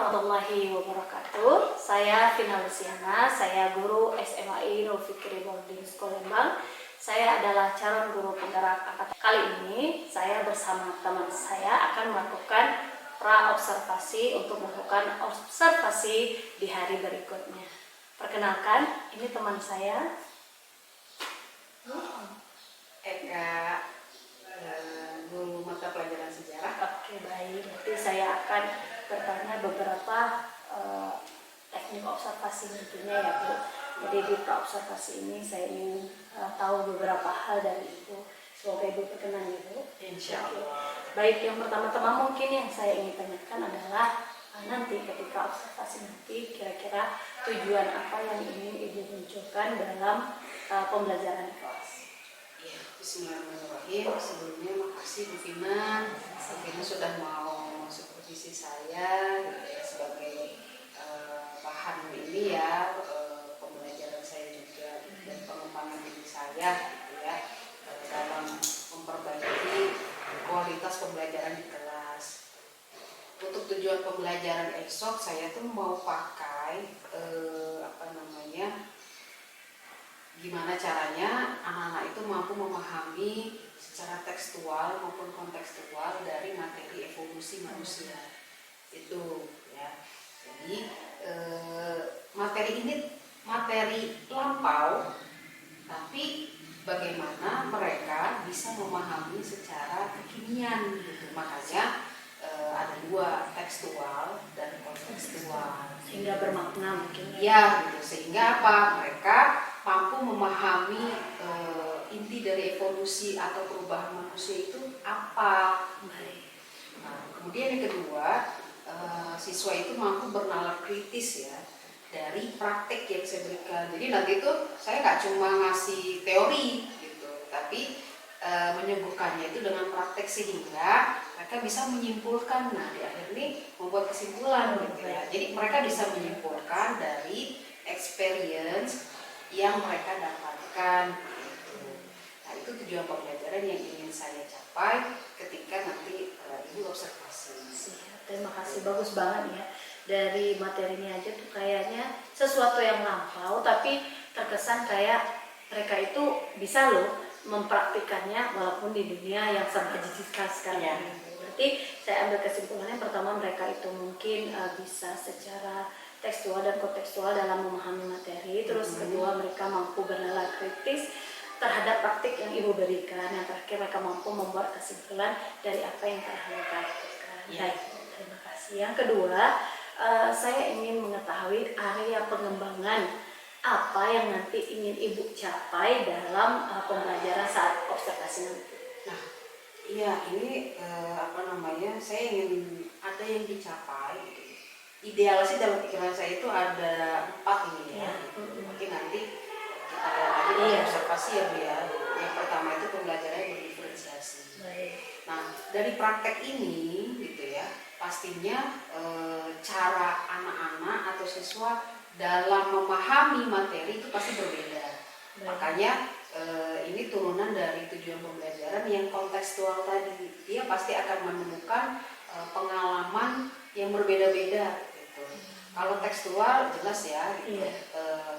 warahmatullahi wabarakatuh. Saya Vina Luciana, saya guru SMAI Nurul Fikri Boarding School Lembang. Saya adalah calon guru penggerak angkatan. Kali ini saya bersama teman saya akan melakukan pra-observasi untuk melakukan observasi di hari berikutnya. Perkenalkan, ini teman saya. Eka, guru mata pelajaran sejarah. Oke, baik. Nanti saya akan bertanya beberapa teknik observasi tentunya ya Bu. Jadi di observasi ini saya ingin tahu beberapa hal dari Ibu. Semoga Ibu berkenan ya Bu. Insya Allah. Baik, yang pertama-tama mungkin yang saya ingin tanyakan adalah nanti ketika observasi nanti kira-kira tujuan apa yang ingin Ibu munculkan dalam pembelajaran di kelas. Ya, bismillahirrahmanirrahim. Sebelumnya makasih Bu Vina. Bu Vina sudah mau supervisi saya gitu ya, sebagai bahan ini ya, pembelajaran saya juga dan pengembangan diri saya gitu ya, dalam memperbaiki kualitas pembelajaran di kelas. Untuk tujuan pembelajaran esok saya tuh mau pakai gimana caranya anak-anak itu mampu memahami secara tekstual maupun kontekstual dari materi evolusi manusia itu ya. Jadi materi ini materi lampau, tapi bagaimana mereka bisa memahami secara kekinian gitu. Makanya ada dua, tekstual dan kontekstual, Sehingga bermakna mungkin ya gitu. Sehingga apa? Mereka mampu memahami inti dari evolusi atau perubahan manusia itu apa. Nah, kemudian yang kedua, siswa itu mampu bernalar kritis ya dari praktek yang saya berikan. Jadi nanti itu saya nggak cuma ngasih teori gitu, tapi menyuguhkannya itu dengan praktek sehingga mereka bisa menyimpulkan. Nah, di akhir ini membuat kesimpulan gitu ya. Jadi mereka bisa menyimpulkan dari experience yang mereka dapatkan gitu. Nah, itu tujuan pembelajaran yang ingin saya capai ketika nanti Ibu observasi. Terima kasih, bagus banget ya. Dari materinya aja tuh kayaknya sesuatu yang lampau, tapi terkesan kayak mereka itu bisa loh mempraktikannya walaupun di dunia yang serba digital sekarang ini. Berarti saya ambil kesimpulannya, pertama mereka itu mungkin bisa secara tekstual dan kontekstual dalam memahami materi. Terus kedua, mereka mampu bernalar kritis terhadap praktik yang Ibu berikan. Yang terakhir, mereka mampu membuat kesimpulan dari apa yang telah mereka lakukan. Baik, terima kasih. Yang kedua, saya ingin mengetahui area pengembangan apa yang nanti ingin Ibu capai dalam pembelajaran saat observasi nanti. Nah, iya ini saya ingin ada yang dicapai gitu. Ideal sih dalam pikiran saya itu ada 4 ini ya. Mungkin nanti kita lihat lagi observasi ya Bu ya. Yang pertama itu pembelajaran yang berdiferensiasi. Nah, dari praktek ini gitu ya, pastinya cara anak-anak atau siswa dalam memahami materi itu pasti berbeda. Makanya ini turunan dari tujuan pembelajaran yang kontekstual tadi. Dia pasti akan menemukan pengalaman yang berbeda-beda. Kalau tekstual jelas ya gitu,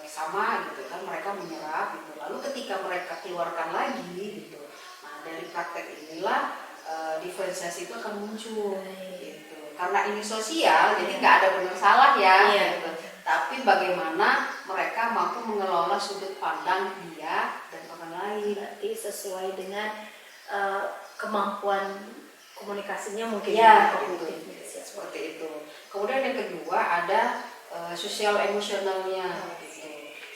sama gitu kan, mereka menyerap gitu. Lalu ketika mereka keluarkan lagi gitu, nah dari praktek inilah diferensiasi itu akan muncul gitu. Karena ini sosial, jadi nggak ada benar salah ya gitu. Tapi bagaimana mereka mampu mengelola sudut pandang dia dan orang lain. Berarti sesuai dengan kemampuan komunikasinya mungkin ya gitu. Seperti itu. Kemudian yang kedua ada sosial emosionalnya gitu.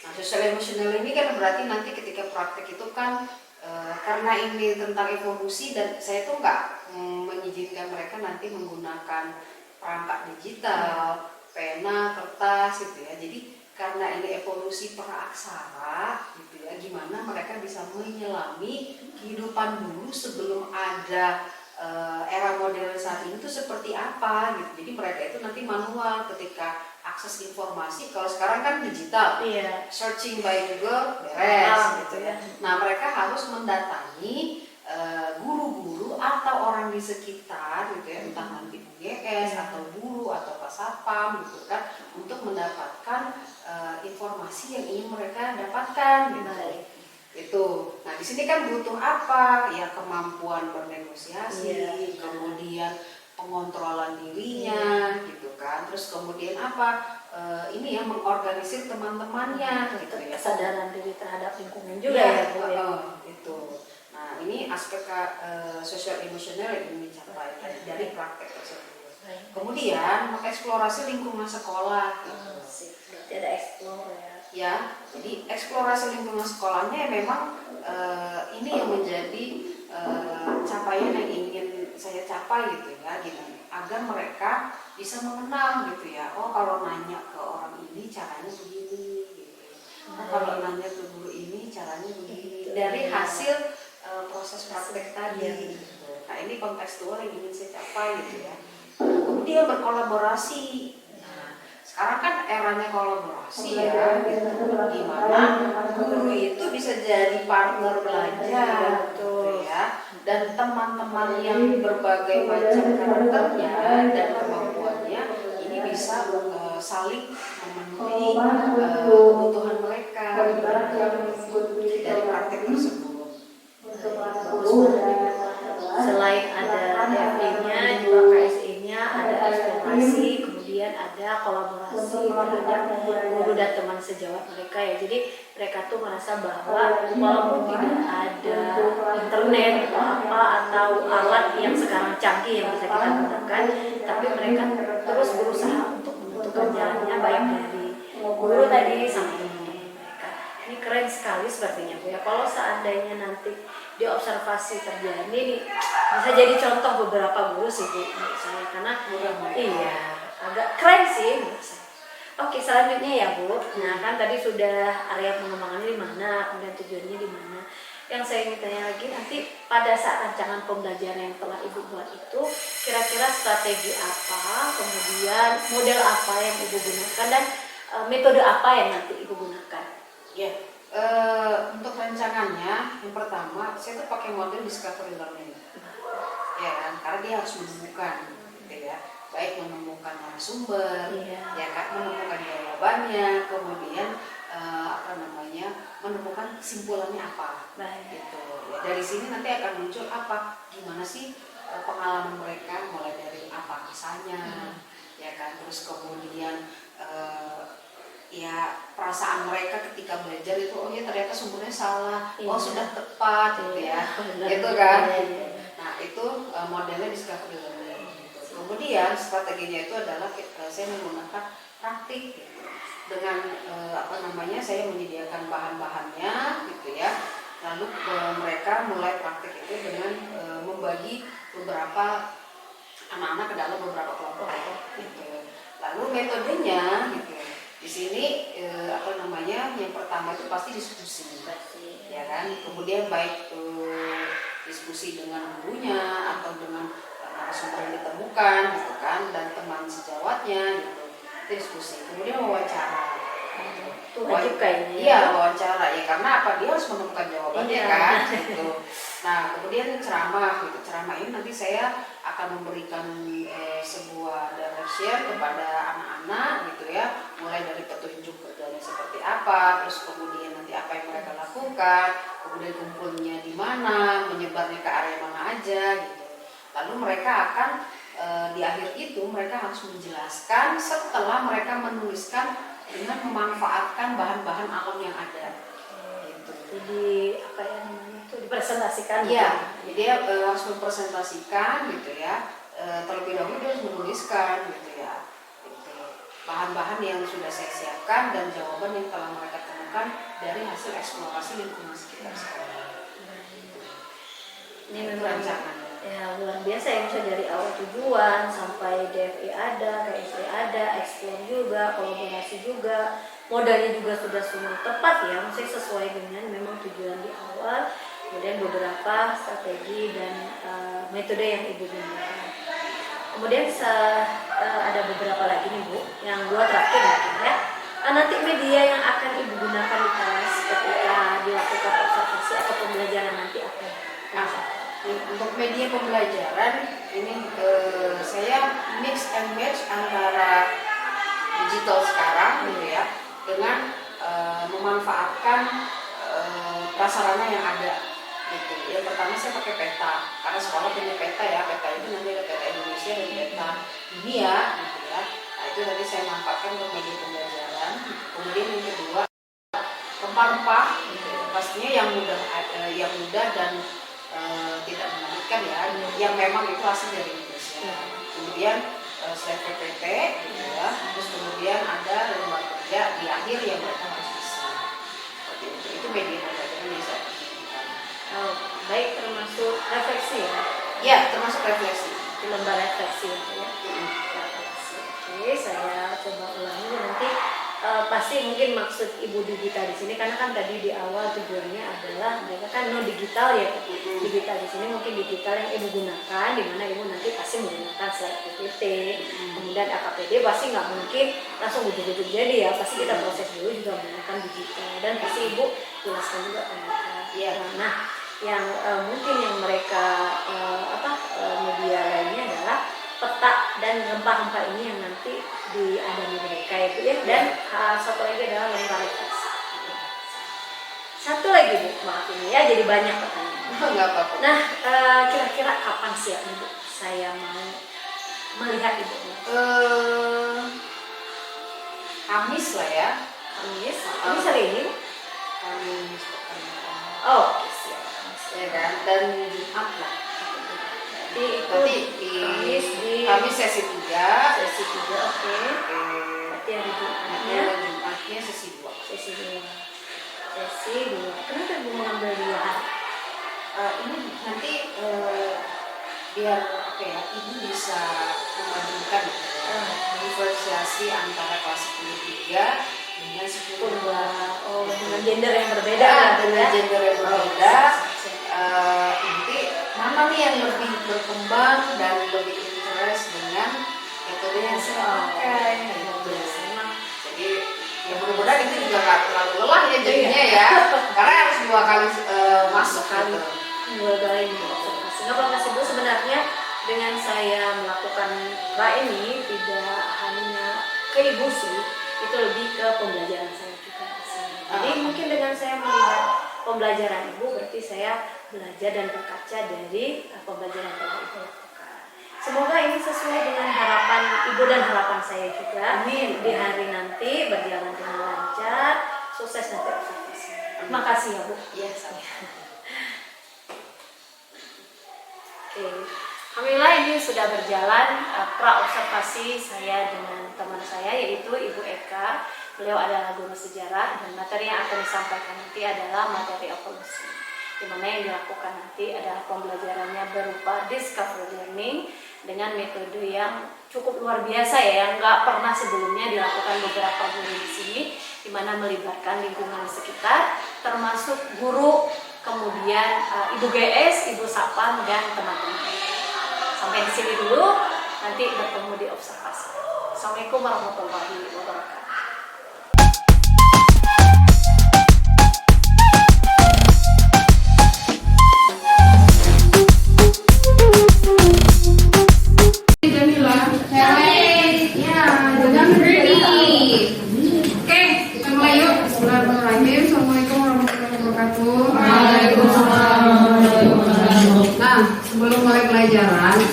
Nah, sosial emosional ini kan berarti nanti ketika praktek itu kan karena ini tentang evolusi dan saya tuh nggak mengizinkan mereka nanti menggunakan perangkat digital, pena, kertas gitu ya. Jadi karena ini evolusi praaksara gitu ya, gimana mereka bisa menyelami kehidupan dulu sebelum ada era modern saat ini itu seperti apa gitu. Jadi mereka itu nanti manual ketika akses informasi. Kalau sekarang kan digital, searching by Google beres gitu ya. Nah, mereka harus mendatangi guru-guru atau orang di sekitar gitu ya, entah nanti UGS atau guru atau pas satpam gitu kan, untuk mendapatkan informasi yang ingin mereka dapatkan gitu. Itu. Nah, di sini kan butuh apa? Ya kemampuan bernegosiasi, kemudian pengontrolan dirinya gitu kan. Terus kemudian apa? Ini yang mengorganisir teman-temannya gitu ya. Kesadaran diri terhadap lingkungan juga ya, Bu. Itu. Nah, ini aspek sosial emosional yang ingin dicapai dari praktek tersebut. Kemudian mengeksplorasi lingkungan sekolah gitu. Berarti ada explore ya. Ya, jadi eksplorasi lingkungan sekolahnya memang ini yang menjadi capaian yang ingin saya capai gitu ya, gini, agar mereka bisa mengenal gitu ya. Oh, kalau nanya ke orang ini caranya begini gitu. Oh, kalau nanya ke guru ini caranya begini. Dari hasil proses praktek tadi gitu. Nah, ini kontekstual yang ingin saya capai gitu ya. Kemudian berkolaborasi. Nah, sekarang kan eranya kolaborasi ya, gitu. Di mana guru itu bisa jadi partner belajar gitu ya. Dan teman-teman yang berbagai macam karakternya dan kemampuannya ini bisa saling memenuhi kebutuhan mereka dari praktek tersebut. Selain ada DFD-nya, juga KSE-nya, ada eksplorasi, kemudian ada kolaborasi terhadap guru dan teman sejawat mereka ya. Jadi mereka tuh merasa bahwa walaupun tidak ada internet atau apa atau alat yang sekarang canggih yang bisa kita gunakan, tapi mereka terus berusaha untuk menentukan jalannya baik dari guru tadi sampai teman-teman mereka. Ini keren sekali sepertinya Bu ya. Kalau seandainya nanti diobservasi terjadi nih, bisa jadi contoh beberapa guru sih Bu menurut saya, karena iya agak keren sih menurut saya. Oke, selanjutnya ya Bu. Nah, kan tadi sudah area pengembangannya di mana, kemudian tujuannya di mana. Yang saya ingin tanya lagi, nanti pada saat rancangan pembelajaran yang telah Ibu buat itu, kira-kira strategi apa, kemudian model apa yang Ibu gunakan, dan metode apa yang nanti Ibu gunakan? Ya, untuk rancangannya, yang pertama saya tuh pakai model discovery learning, ya kan, karena dia harus menemukan, gitu ya, baik menemukan narasumber, ya kan, menemukan jawabannya, kemudian menemukan kesimpulannya apa, gitu. Ya, dari sini nanti akan muncul apa, gimana sih pengalaman mereka, mulai dari apa kisahnya, ya kan, terus kemudian ya perasaan mereka ketika belajar itu, oh ya ternyata sumbernya salah, oh sudah tepat gitu ya, gitu kan. Nah itu modelnya discovery learning gitu. Kemudian strateginya itu adalah saya menggunakan praktik gitu. Dengan saya menyediakan bahan-bahannya gitu ya, lalu mereka mulai praktik itu dengan membagi beberapa anak-anak ke dalam beberapa kelompok gitu. Lalu metodenya gitu, di sini yang pertama itu pasti diskusi, ya kan. Kemudian baik diskusi dengan gurunya atau dengan narasumber yang ditemukan gitu kan, dan teman sejawatnya gitu, itu diskusi. Kemudian wawancara. Itu wajib kayaknya. Iya, wawancara ya, karena apa, dia harus menemukan jawabannya kan gitu. Nah kemudian ceramah gitu. Ceramah ini nanti saya akan memberikan sebuah direction kepada anak-anak gitu ya, mulai dari petunjuk kerjanya seperti apa, terus kemudian nanti apa yang mereka lakukan, kemudian kumpulnya di mana, menyebarnya ke area mana aja gitu. Lalu mereka akan di akhir itu mereka harus menjelaskan setelah mereka menuliskan dengan memanfaatkan bahan-bahan alam yang ada gitu. Jadi apa ya namanya itu dipresentasikan. Iya, jadi dia harus mempresentasikan gitu ya. Terlebih dahulu dia harus menuliskan gitu ya, gitu. Bahan-bahan yang sudah saya siapkan dan jawaban yang telah mereka temukan dari hasil eksplorasi lingkungan sekitar sekolah. Ini memang ya luar biasa ya, bisa dari awal tujuan sampai DFE ada, KSE ada, explore juga, kolaborasi juga, modalnya juga sudah semua tepat ya, maksudnya sesuai dengan memang tujuan di awal, kemudian beberapa strategi dan metode yang Ibu gunakan. Kemudian ada beberapa lagi nih Bu, yang dua terakhir mungkin ya. Nanti media yang akan Ibu gunakan di kelas ketika dilakukan observasi atau pembelajaran nanti apa? Untuk media pembelajaran ini saya mix and match antara digital sekarang gitu ya dengan memanfaatkan prasarana yang ada gitu. Yang pertama saya pakai peta karena sekolah punya peta ya, peta itu nanti ada peta Indonesia dan peta dunia gitu ya. Nah itu nanti saya manfaatkan untuk media pembelajaran. Kemudian yang kedua rempah-rempah gitu. Pastinya yang mudah dan tidak menakutkan ya, yang memang itu asli dari Indonesia. Kemudian slide PPT gitu ya, terus kemudian ada lembar kerja di akhir yang mereka harus isi. Seperti itu media pembelajaran yang saya perhatikan. Oh, baik, termasuk refleksi ya? Ya, termasuk refleksi. Di lembar refleksi ya. Refleksi. Oke, saya coba ulangi nanti. Pasti mungkin maksud Ibu digital di sini karena kan tadi di awal tujuannya adalah mereka kan no digital ya. Digital di sini mungkin digital yang Ibu gunakan, di mana Ibu nanti pasti menggunakan slide PPT, kemudian AKPD pasti nggak mungkin langsung ujuk-ujuk jadi ya, pasti kita proses dulu juga menggunakan digital dan pasti Ibu jelaskan juga ke mereka. Iya. Nah, yang mungkin yang mereka media lainnya adalah peta dan rempah-rempah ini yang nanti diadani mereka itu ya, dan satu lagi adalah lembar refleksi. Satu lagi Bu, maaf ini ya jadi banyak pertanyaan. Nggak apa-apa. Nah, kira-kira kapan sih ya Ibu saya mau melihat Ibu? Kamis lah ya. Kamis hari ini? Kamis pekan depan. Oh, oke, siap. Ya kan, dan Jumat lah. Nanti Kamis sesi 3. sesi 3, oke. Berarti hari Jumatnya Jumatnya sesi 2. sesi 2. Sesi 2. Kenapa Ibu mengambil 2 hari? Ini nanti biar apa ya, Ibu bisa membandingkan diferensiasi antara kelas 10 3 dengan 10 2. Oh, dengan gender yang berbeda Dengan ya? gender yang berbeda. Nanti mana nih yang lebih berkembang dan lebih interest dengan metode yang saya pakai gitu. Jadi ya mudah-mudahan itu juga nggak terlalu lelah ya jadinya ya, karena harus 2 kali masuk gitu. 2 kali observasi. Nggak apa-apa sih Bu, sebenarnya dengan saya melakukan ini tidak hanya ke Ibu sih, itu lebih ke pembelajaran saya juga di sini. Jadi mungkin dengan saya melihat pembelajaran Ibu, berarti saya belajar dan berkaca dari pembelajaran yang telah Ibu lakukan. Semoga ini sesuai dengan harapan Ibu dan harapan saya juga. Amin. Di hari nanti berjalan dengan lancar, sukses nanti observasi. Terima kasih ya Bu. Iya, sama. Oke. Alhamdulillah ini sudah berjalan pra-observasi saya dengan teman saya yaitu Ibu Eka. Beliau adalah guru sejarah dan materi yang akan disampaikan nanti adalah materi evolusi, di mana yang dilakukan nanti adalah pembelajarannya berupa discovery learning dengan metode yang cukup luar biasa ya, yang nggak pernah sebelumnya dilakukan beberapa guru di sini, di mana melibatkan lingkungan sekitar, termasuk guru, kemudian Ibu GS, Ibu Sapam dan teman-teman. Sampai di sini dulu, nanti bertemu di observasi. Assalamualaikum warahmatullahi wabarakatuh.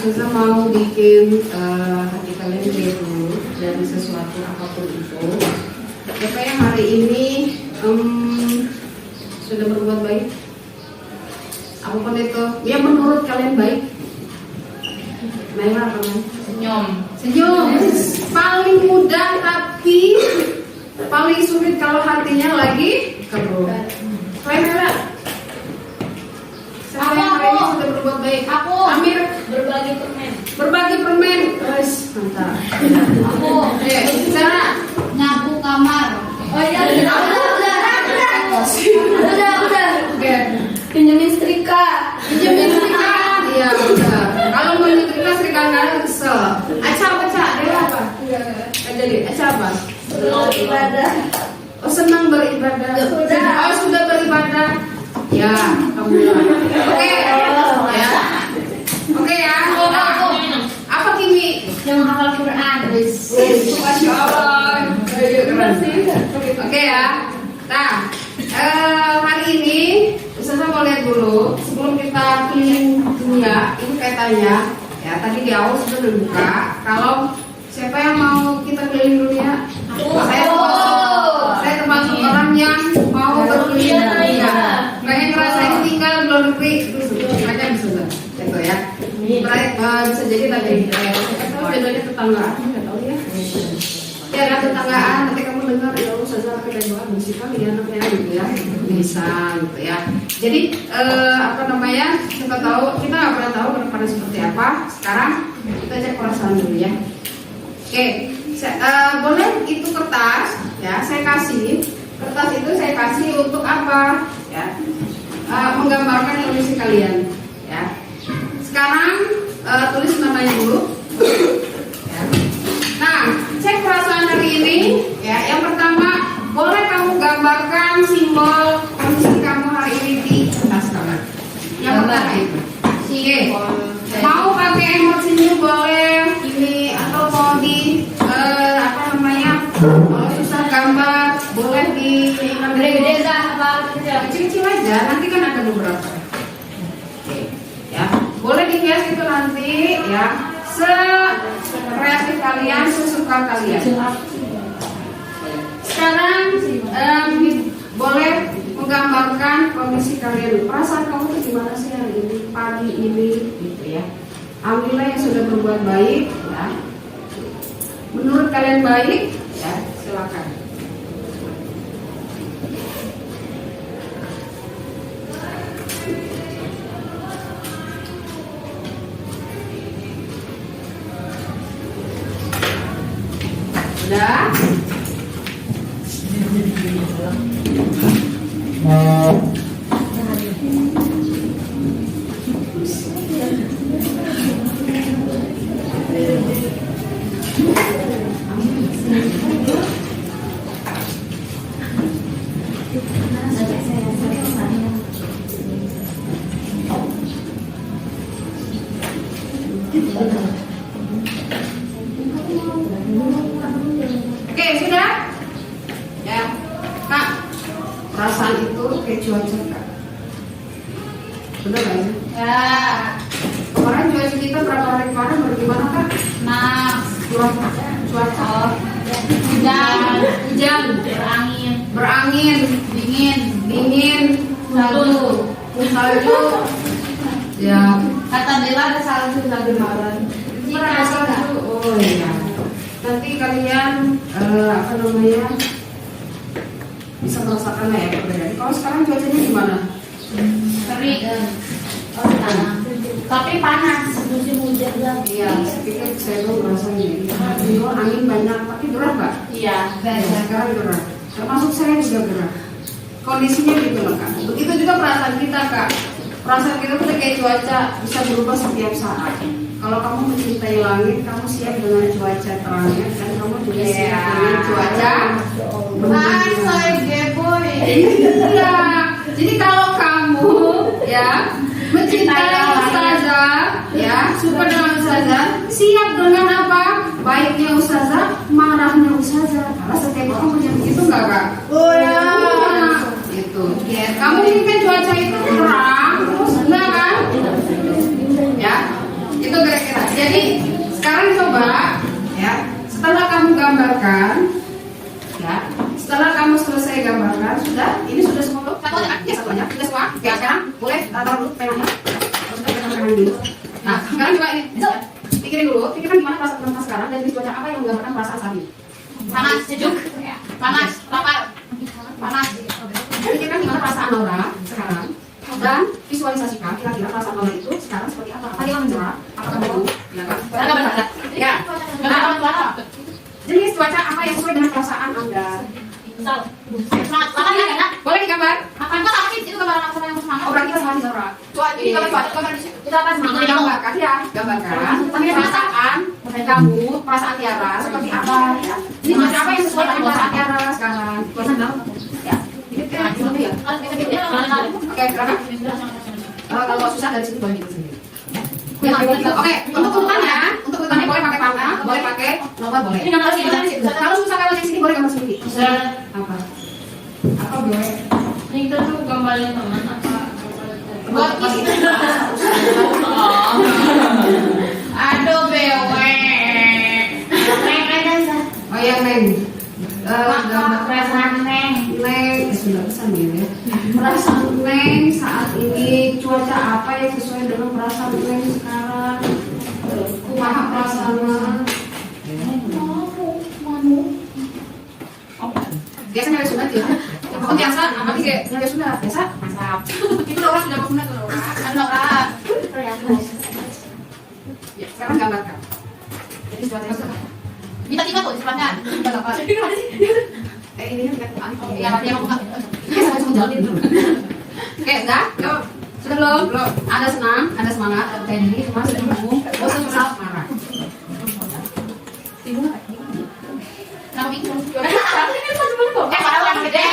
Saya mau bikin hati kalian lihat dulu dari sesuatu apapun itu. Siapa yang hari ini sudah berbuat baik? Apapun itu, ya menurut kalian baik. Naila apa kan? Senyum. Senyum. Paling mudah tapi paling sulit kalau hatinya lagi keruh. Kalian Naila? Siapa yang hari ini sudah berbuat baik? Aku. Amir. Berbagi permen. Berbagi permen. Guys, mantap. Aku. Sarah. Nyapu kamar. Oh iya. Udah. Oke. Pinjemin setrika. Pinjemin setrika. Iya, udah. Kalau mau nyetrika setrika nggak kesel. Aca apa, Ca? Dia apa? Jadi, Aca apa? Beribadah. Oh, senang beribadah. Sudah. Oh, sudah beribadah. Ya, alhamdulillah. Oke. Ya. Oke ya. Apa Kimi? Yang menghafal Quran. Masya Allah. Keren. Oke ya. Nah, hari ini Ustazah mau lihat dulu sebelum kita keliling dunia. Ini petanya. Ya, tadi di awal sudah dibuka. Kalau siapa yang mau kita keliling dunia? Saya termasuk orang yang mau berkeliling dunia. Pengen ngerasain tinggal di luar negeri. Mereka bisa gitu ya. Bisa jadi tadi. Bedanya tetangga. Nggak tahu ya. Ya kan tetanggaan. Nanti kamu dengar ya Allah saja pakai doa musik kali ya namanya gitu ya. Bisa gitu ya. Jadi apa namanya? Kita tahu kita nggak pernah tahu kedepannya seperti apa. Sekarang kita cek perasaan dulu ya. Oke, boleh itu kertas ya. Saya kasih kertas itu saya kasih untuk apa? Ya, menggambarkan kondisi kalian. Ya. Sekarang tulis namanya dulu. Ya. Nah, cek perasaan hari ini. Ya, yang pertama boleh kamu gambarkan simbol kondisi kamu hari ini di kertas kamu. Yang pertama itu. Oke. Mau pakai emosinya boleh ini atau mau di apa namanya? Kalau susah gambar boleh di Gede-gede apa kecil-kecil aja. Nanti kan ada beberapa. Oke. Ya, boleh dihias itu nanti ya. Sekreatif kalian, sesuka kalian. Sekarang boleh menggambarkan kondisi kalian. Perasaan kamu tuh gimana sih hari ini, pagi ini, gitu ya. Alhamdulillah yang sudah berbuat baik, ya. Menurut kalian baik, ya silakan. Udah? Oke, sudah? Ya, Kak. Perasaan itu kayak cuaca, Kak. Benar nggak ya? Ya. Kemarin cuaca kita berapa hari kemarin bagaimana, Kak? Nah, Cuaca. Hujan, berangin, dingin, salju. Ya, kata Bella ada salju lagi kemarin. ada salju. Oh iya. Nanti kalian apa namanya bisa merasakan ya perbedaan. Kalau sekarang cuacanya gimana? Terik. Tapi panas, musim hujan lagi. Iya, saya pikir saya tuh merasa ini. Angin banyak, tapi gerah nggak? Iya. Sekarang gerah. Termasuk saya juga gerah. Kondisinya gitu loh Kak. Begitu juga perasaan kita Kak. Perasaan kita tuh kayak cuaca bisa berubah setiap saat. Kalau kamu mencintai langit, kamu siap dengan cuaca terangnya dan kamu juga siap dengan cuaca Boy. Iya. Jadi kalau kamu ya mencintai ustazah, ya suka dengan ustazah, siap dengan apa? Baiknya ustazah, marahnya ustazah. Karena setiap orang punya begitu nggak Kak? Oh ya. Gitu. Kamu ingin cuaca itu terang, terus enggak kan? Ya, itu kira-kira. Jadi sekarang coba, ya, setelah kamu gambarkan, ya, setelah kamu selesai gambarkan, sudah, ini sudah semua tuh, satu aja, ya satu aja, sudah semua. Ya sekarang boleh taruh dulu penanya, dulu. Nah, sekarang coba ini, pikirin dulu, pikirkan gimana perasaan kamu sekarang dan di cuaca apa yang menggambarkan perasaan saat ini? Panas, sejuk. Panas, lapar. Panas. Pikirkan gimana perasaan Laura sekarang dan visualisasikan kira-kira perasaan Laura itu sekarang seperti apa? Apakah dia mencerah? Apakah baru? Ya kan? Ya. Nah, jenis cuaca apa yang sesuai dengan perasaan Anda? Semangat, lapar ya kan? Boleh digambar? Apa enggak sakit itu gambaran apa yang semangat? Oh berarti kita sama Laura. Ini gambar kita apa semangat? Gambarkan ya, gambarkan. Tapi perasaan kamu, perasaan Tiara seperti apa? Ya. Ini cuaca apa yang sesuai dengan perasaan Tiara sekarang? Perasaan kamu? Ya. Ini kan gimana ya? Oke, silakan. Kalau susah dari situ boleh sendiri. Oke, untuk urutannya boleh pakai pangkat, boleh pakai nomor boleh. Ini gambar sini. Kalau susah lewat yang sini boleh gambar sendiri. Apa? Apa boleh? Ini tuh gambarnya teman apa? Buat ini. Aduh bewe. Oh yang neng. Gambar Perasaan neng. neng. Sudah pesan ya. Perasaan neng saat ini cuaca apa yang sesuai dengan perasaan neng sekarang? Kumaha perasaan? Biasa nyari sunat ya. Pokoknya biasa, apa sih kayak nyari sunat biasa? Mantap. Itu orang sudah sunat tuh orang. Anu orang. Ya, sekarang gambarkan. Jadi cuacanya sekarang. Minta tiga tuh sebelahnya. Gambar apa? Ini kan kayak Ya, dia mau buka. Oke, sama sama jalanin dulu. Oke, udah? Yuk. Sudah belum? Belum. Ada senang, ada semangat, ada kayak gini, cuma sudah bingung, bosan kesal, marah. Bingung apa? Nama bingung. Kalau yang gede.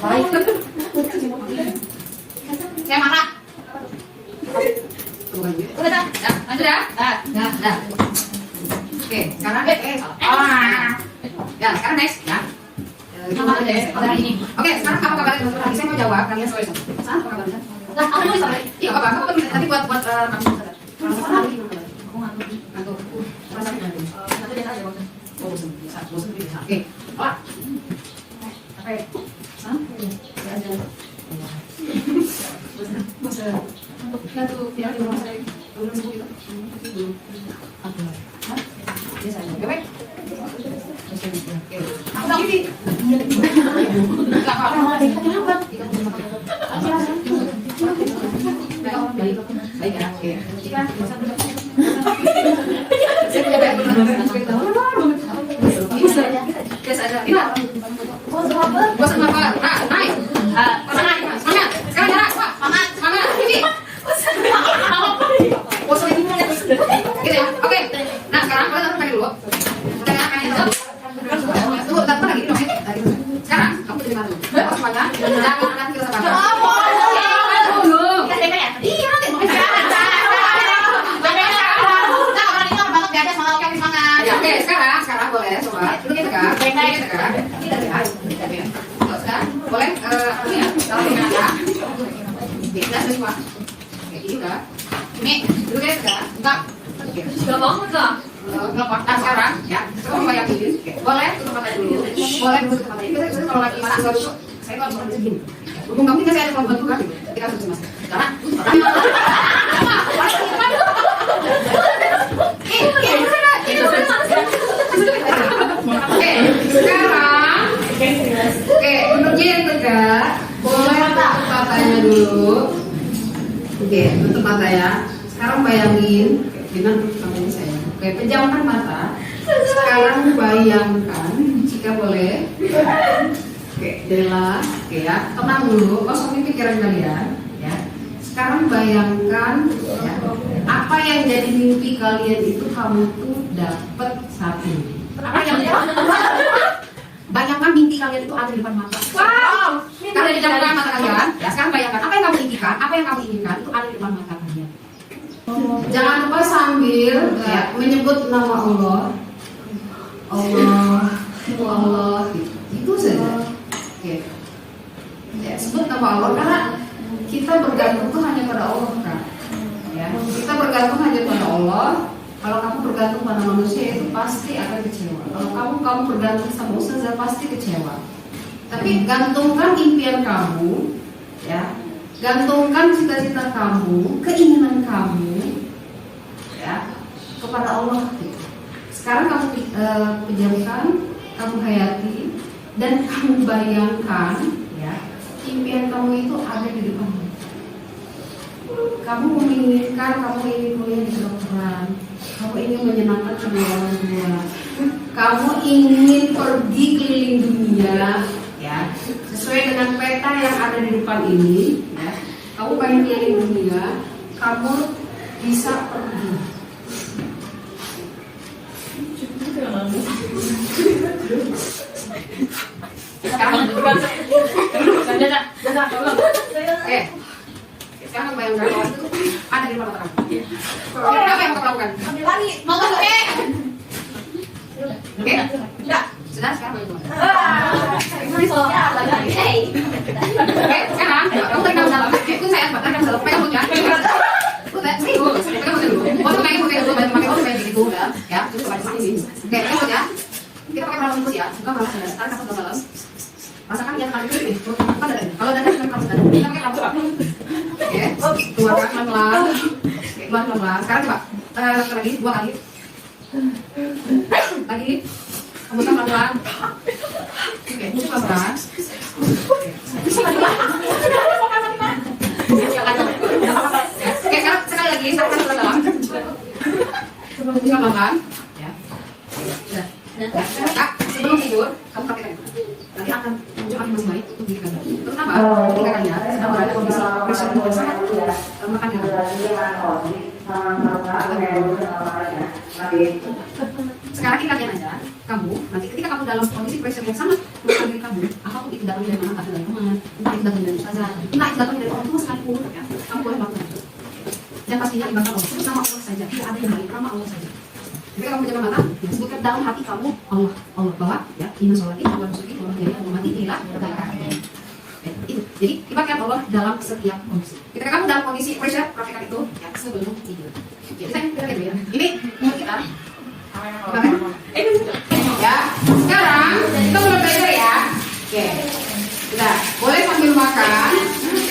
Baik. Saya marah. Bukan gitu. Udah dah. Lanjut ya? Dah. Oke, sekarang ya, sekarang next ya. Nama deh. Kalau ini. Oke, sekarang apa kabarnya teman-teman? Lagi saya mau jawab, kalian sorry. Apa kabarnya? Nah, aku nulis apa? Iya, apa? Kamu penting tadi buat kamu sadar. Kalau salah lagi gimana? Aku ngantuk. Ngantuk. Rasa gimana? Nanti dia aja bosan. Oh, bosan bisa. Oke. Olah. Oke. Sampai. Ya aja. Bosan. Ngantuk. Ya di rumah saya. Belum sembuh gitu. Belum. Apa? Hah? Biasa aja. Oke, baik. Aku tahu sih. Enggak apa-apa. Kenapa? Baik ya. Oke. Saya punya banyak biasa aja. Ini bosan apa? Naik. Semangat. Sekarang jarak. Semangat. Ini. Bosan ini. Gitu ya. Oke. Nah, sekarang kalian pakai dulu. Tunggu, bentar lagi dong ya. Sekarang kamu terima dulu. Semangat. Jangan nanti kita bakal. Iya, nanti mau Ya, oke, sekarang boleh coba. Dulu kita tegak. Ini tegak. Ini tegak. Terus kan, boleh ini ya, kalau ini ada. Oke, udah semua. Oke, ini udah. Ini dulu kita tegak. Enggak. Oke. Sudah banget kak. Ngelopak. Nah, sekarang ya, coba bayangin. Boleh tutup mata dulu. Boleh tutup mata. Kita kalau lagi masih baru saya kalau mau segini. Hubung kamu ini saya ada bantu kan? Kita harus mas. Sekarang tutup mata. Oke, sekarang oke, untuk yang tegak boleh tutup matanya dulu. Oke, tutup mata ya. Sekarang bayangin, dengan tutup matanya saya. Oke, pejamkan mata. Sekarang bayangkan, jika boleh. Oke, Dela, oke ya, tenang dulu, kosongin pikiran kalian. Ya. Sekarang bayangkan, ya, apa yang jadi mimpi kalian itu kamu tuh dapat saat ini. Apa yang bayangkan mimpi kalian itu ada di depan mata. Wow, kalian di depan mata kalian. Ya, sekarang bayangkan apa yang kamu inginkan, itu ada di depan mata kalian. Jangan lupa sambil ya, menyebut nama Allah, Allah, itu saja. Oke. Ya, sebut nama Allah karena kita bergantung tuh hanya pada Allah kan. Ya, kita bergantung hanya pada Allah. Kalau kamu bergantung pada manusia itu pasti akan kecewa. Kalau kamu bergantung sama ustazah pasti kecewa. Tapi gantungkan impian kamu, ya, gantungkan cita-cita kamu, keinginan kamu, ya, kepada Allah. Sekarang kamu pejamkan, kamu hayati, dan kamu bayangkan, ya, impian kamu itu ada di depanmu. Kamu menginginkan, kamu ingin kuliah di kedokteran, kamu ingin menyenangkan kedua orang tua, kamu ingin pergi keliling dunia, ya, sesuai dengan peta yang ada di depan ini, ya. Kamu pengen keliling dunia, kamu bisa pergi. Sekarang sekarang kamu tarik nafas dalam. Ikut saya, tarik nafas dalam. Pegang mulutnya. Serius, pegang mulutnya dulu. Waktu pakai dulu, pakai waktu kayak gitu udah. Ya, terus kembali sini. Oke, pegang mulutnya. Kita pakai pernafasan infus ya. Buka pernafasan dalam. Tarik nafas dalam. Rasakan dia kali ini. Bukan dada. Kalau dada kita pakai dada. Kita pakai rambut. Oke, keluarkan pelan-pelan. Keluar pelan-pelan. Sekarang coba lagi 2 kali. Lagi. Hembuskan pelan-pelan. Oke, hembus pelan-pelan. Oke, sekarang sekali lagi tarik nafas dalam. Hembuskan pelan-pelan. Ya. Sudah. Kak, sebelum tidur, kamu praktekkan itu. Nanti akan muncul masih baik untuk diri kamu. Terutama ketika kalian sedang berada kondisi pressure yang sangat makan yang sekarang kita lihat aja, kamu nanti ketika kamu dalam kondisi pressure yang sangat menekan diri kamu, apapun itu datang dari mana, entah dari teman, entah itu datang dari ustazah, entah itu datang dari orang tua sekalipun, ya, kamu boleh melakukan itu. Dan pastinya ibadah Allah, itu nama Allah saja, tidak ada yang lain, nama Allah saja. Ketika kamu menjaga mata, ya, sebutkan dalam hati kamu Allah, Allah bahwa ya inna sholati wa nusuki wa mahyaya wa mamati lillahi rabbil alamin. Itu. Jadi libatkan Allah dalam setiap kondisi. Ketika kamu dalam kondisi pressure, praktekkan itu ya sebelum tidur. Jadi saya kira gitu ya. Ini mulut kita. Ya, sekarang kita mulai belajar ya. Oke. Sudah, boleh sambil makan,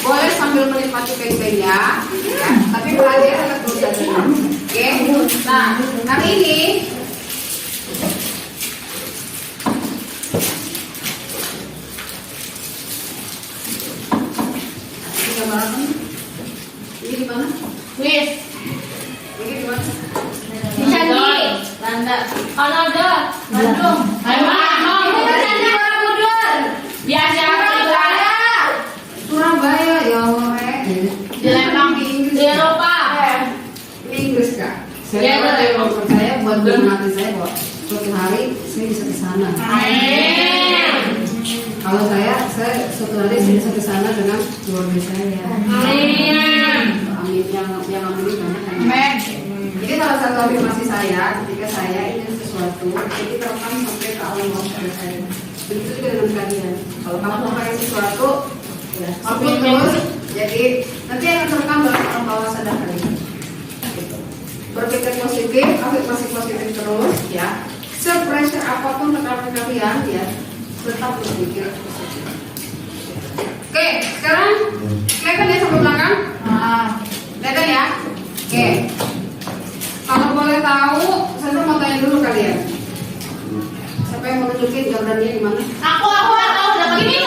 boleh sambil menikmati pennya, ya. Tapi belajar tetap terus saja. Oke. Nah, hari ini ini di mana? Wis. Ini di mana? Candi. Kanada. Bandung. Taiwan. Itu kan Candi Borobudur. Biasa Surabaya ya, di Lembang di Eropa. Ini Inggris kak. Ya, Saya buat menikmati saya bahwa suatu hari saya bisa ke sana. Amin. Kalau saya suatu hari saya bisa ke sana dengan keluarga saya. Amin. Amin yang amin banyak kan. Amin. Jadi salah satu afirmasi saya ketika saya ingin sesuatu, jadi terekam sampai ke alam bawah sadar saya. Begitu juga dengan kalian. Kalau kamu mau pengen sesuatu, ya apapun terus, jadi nanti akan terekam dalam alam bawah sadar kalian. Gitu. Berpikir positif, afirmasi positif terus, ya. Se-pressure apapun tekanan kalian, ya, tetap berpikir positif. Oke, sekarang kelihatan ya sampai belakang? Kelihatan ya? Oke. Kalau boleh tahu, saya mau tanya dulu kalian. Siapa yang mau tunjukin Jordannya di mana? Aku tahu dapat ini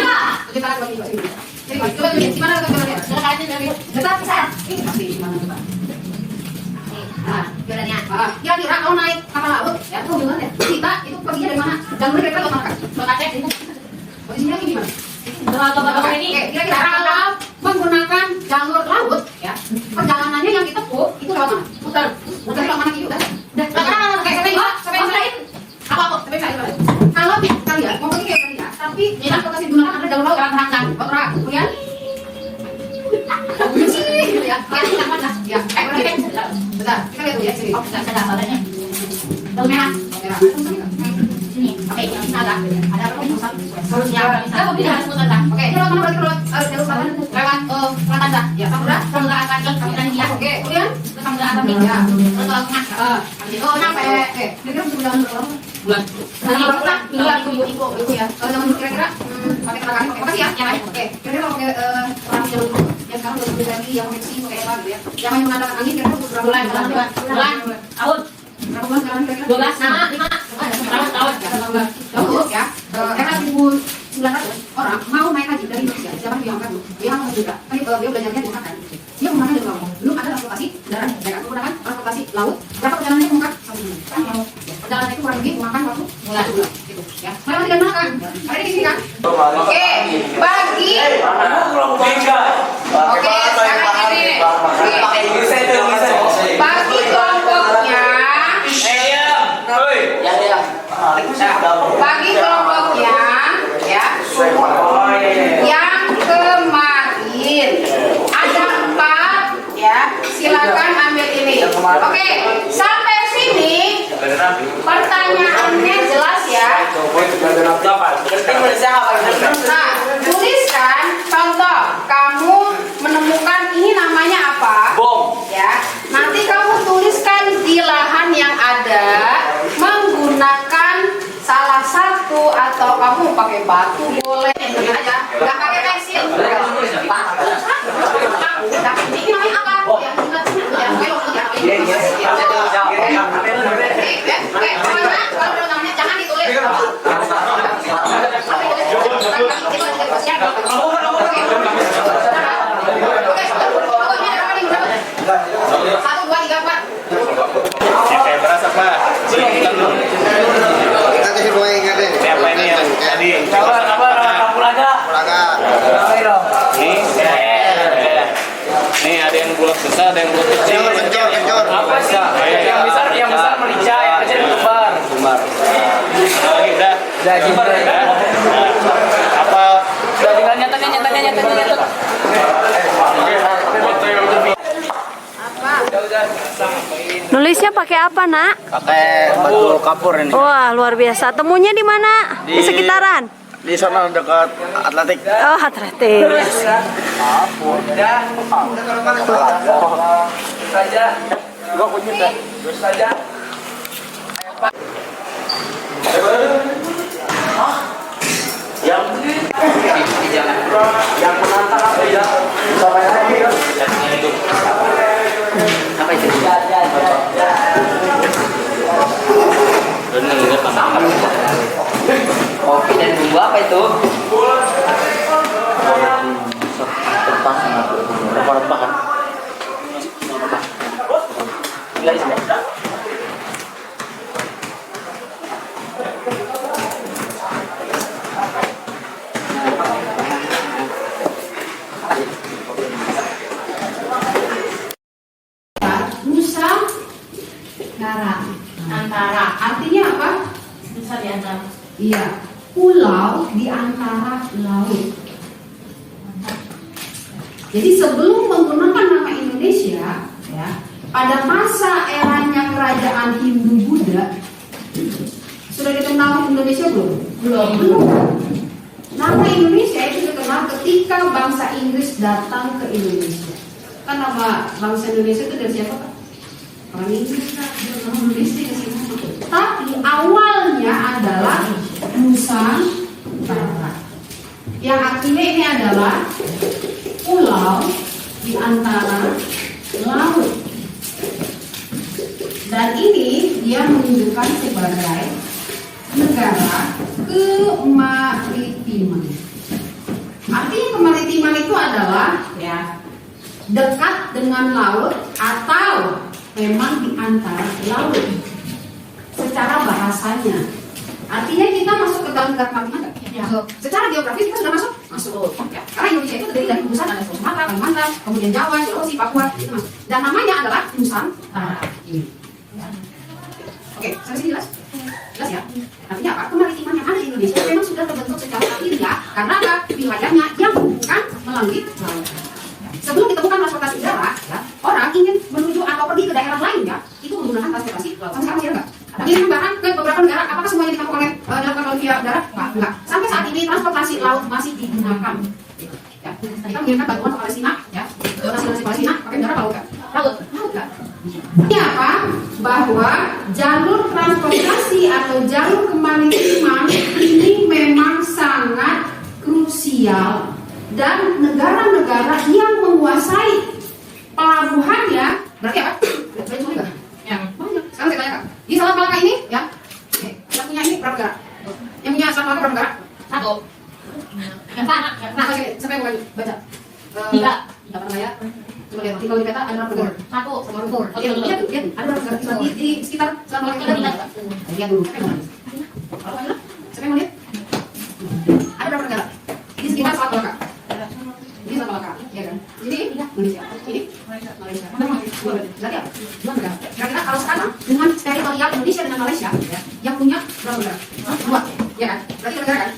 Kak. Kita lagi di sini. Jadi coba tunjuk di mana Jordannya? Dekat saya. Ini pasti di mana coba? Nah, Jordannya. Kira-kira kalau naik kapal laut, ya tuh gimana ya? Kita itu perginya dari mana? Dan mereka ke mana? Lokasinya di posisinya lagi di mana? Ini. Kira-kira kalau menggunakan jalur laut, ya perjalanannya yang ditempuh itu lewat mana? Muter lewat mana gitu kan? Kalau kalian mau pergi kayak kalian, tapi transportasi digunakan ada jalur laut, kemudian gitu ya. Ya, bentar, kita lihat dulu ya sini. Daun merah. Sini. Oke, ada Oke, jalur mana berarti jalur selatan lewat selatan dah. Ya, Samudra Atlantik, Samudra Hindia. Oke, kemudian Samudra Atlantik. Ya, terus laut tengah. Sampai oke. Kira-kira untuk jalan berapa lama? bulan. Bulan itu ya. Kalau zaman dulu kira-kira pakai tenaga pakai apa sih ya? Oke. Kira-kira kalau pakai perang zaman dulu yang sekarang udah berganti yang pakai mesin pakai apa gitu ya? Yang menggunakan angin kira-kira berapa bulan? Tahun. Berapa bulan sekarang kira-kira? 12 nama 5 tahun. Lalu ya, era 1900 orang mau naik haji dari Indonesia. Siapa yang angkat dulu? Dia angkat juga. Kan dia belajarnya di Makkah. Dia menggunakan jalur laut. Belum ada transportasi darat. Mereka menggunakan transportasi laut. Berapa perjalanannya mengangkat? 1 bulan. Perjalanan itu kurang lebih memakan waktu 1 bulan. Gitu ya. Mereka tidak makan. Ada di sini kan? Oke. Bagi. Oke. Sekarang ini. Bagi kelompoknya. Bagi kelompoknya ya yang kemarin ada 4 ya, silakan ambil ini. Oke, sampai sini pertanyaannya jelas ya. atau kamu pakai batu boleh aja, nggak pakai pensil. Tapi ini namanya apa? Yang belok kalau namanya jangan ditulis. Satu, dua, tiga, empat. Kayak berasa Pak. Kita kasih dua ingat deh. Siapa ini yang tadi? Pulaga. Nih ada yang bulat besar, ada yang bulat kecil. Kencor. Apa sih? Yang besar merica, yang kecil kembar. Lagi udah. Kembar ya. Apa? Udah tinggal nyatet. Nulisnya pakai apa, Nak? Pakai batu kapur ini. Wah, luar biasa. Temunya di mana? Di sekitaran? Di sana dekat Atletik. Oh, atletik. Saja. Gua kunyit dah. Saja. Yang menantang apa ya? Sampai lagi kan? Apa itu? Kopi dan bumbu apa itu? Rempah-rempah kan? Nusantara. Antara. Artinya apa? Bisa di antara. Iya, pulau di antara laut. Jadi sebelum menggunakan nama Indonesia, ya, pada masa eranya kerajaan Hindu-Buddha, sudah dikenal Indonesia belum? Belum. Nama Indonesia itu dikenal ketika bangsa Inggris datang ke Indonesia. Kan nama bangsa Indonesia itu dari siapa, Pak? Orang Inggris, Kak. Orang Indonesia ke sini. Tapi awalnya adalah Nusantara. Yang artinya ini adalah pulau di antara laut. Dan ini dia menunjukkan sebagai negara kemaritiman. Artinya kemaritiman itu adalah ya dekat dengan laut atau memang di antara laut. Secara bahasanya, artinya kita masuk ke dalam negara mana? Ya. Secara geografis kita sudah masuk. Ya. Karena Indonesia itu terdiri dari gugusan ada Sumatera, Kalimantan, kemudian Jawa, Sulawesi, Papua, itu masuk. Dan namanya adalah Nusantara. Oke, sampai sini jelas? Jelas ya? Artinya apa? Kemaritiman yang ada di Indonesia memang sudah terbentuk secara alamiah karena ada wilayahnya yang bukan melalui laut. Sebelum ditemukan transportasi udara, ya, orang ingin menuju atau pergi ke daerah lain ya, itu menggunakan transportasi laut. Sampai sekarang masih ada nggak? Mengirim barang ke beberapa negara, apakah semuanya dilakukan oleh via darat? Enggak. Sampai saat ini transportasi laut masih digunakan. Ya, kita mengirimkan bantuan ke Palestina, ya, donasi Palestina pakai udara laut kan? Laut kan? Ini apa? Bahwa jalur transportasi atau jalur kemaritiman ini memang sangat krusial dan negara-negara yang menguasai pelabuhannya berarti apa? Banyak juga. Yang banyak. Sekarang saya tanyakan. Di Selat Malaka ini, ya, yang punya ini berapa negara? Yang punya Selat Malaka berapa negara? Satu. Nah, siapa yang mau baca? Tiga. Apa namanya? Coba lihat, tinggal di peta ada berapa negara? Satu. Sama Rumpur. Oke, lihat, ada berapa negara di sekitar Selat Malaka? Lihat dulu. Siapa yang mau lihat? Siapa yang mau lihat? Ada berapa negara di sekitar Selat Malaka? Ini Selat Malaka, ya kan? Ini Indonesia. Ini Malaysia. Berarti apa? Dua negara. Kira-kira kalau sekarang dengan teritorial Indonesia dengan Malaysia, ya, yang punya berapa negara? Dua, ya kan? Berarti dua negara kan?